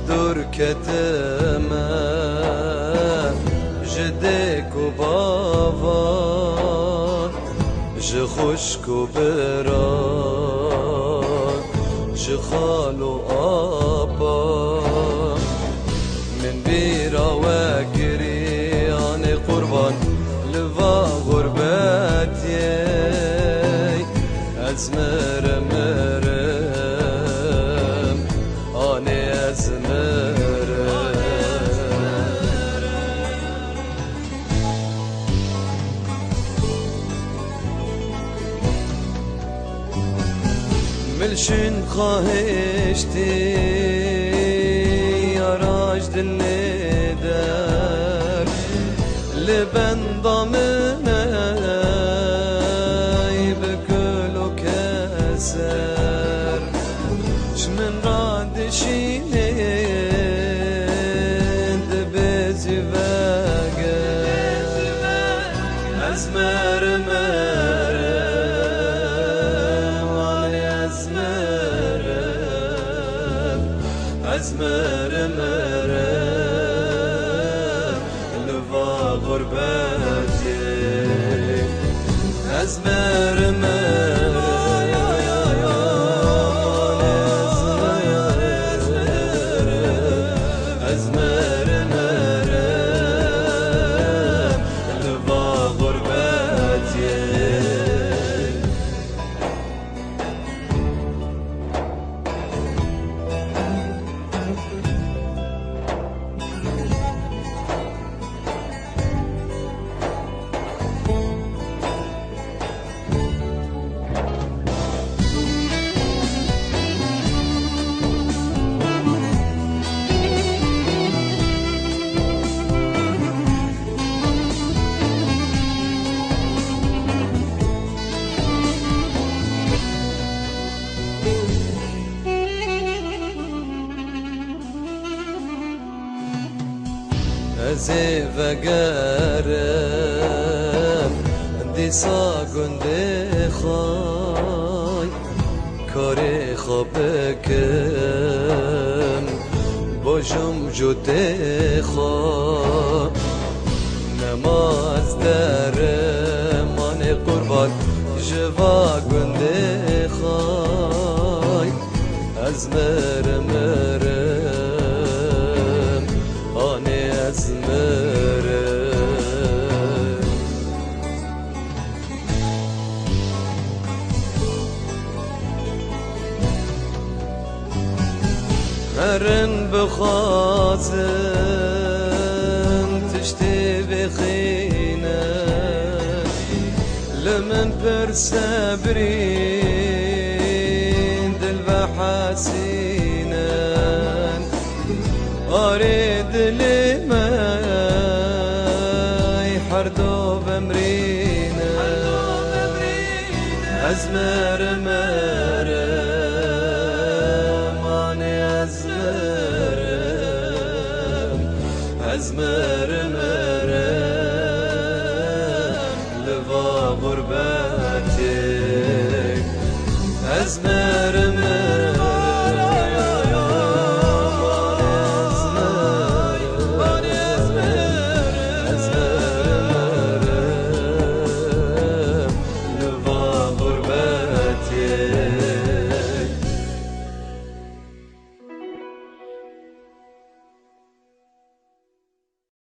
دور كتما جدك وبابا جخشك وبران جخال وابا من بيرا واكري اني قربان لفا غربتي ازمر مرم اني ازمر ملشن خواهشتی یاراج دلی در لبن ضامنه بكل كسر شمن رادشيني دبزي باقر أزمر أزمر لفا غربتي أزمر أزمر لفا غربتي ازی وگرم دیسا گنده خای کاری خواب کم باشم جده خواه نماز درم من قربان جوا گنده خای از مرم هرن بخازم تشتي بخينا لمن برسابرين دل بحاسينا أريد لما يحردو بمرينا أزمر أزمر لفا غربتك أزمر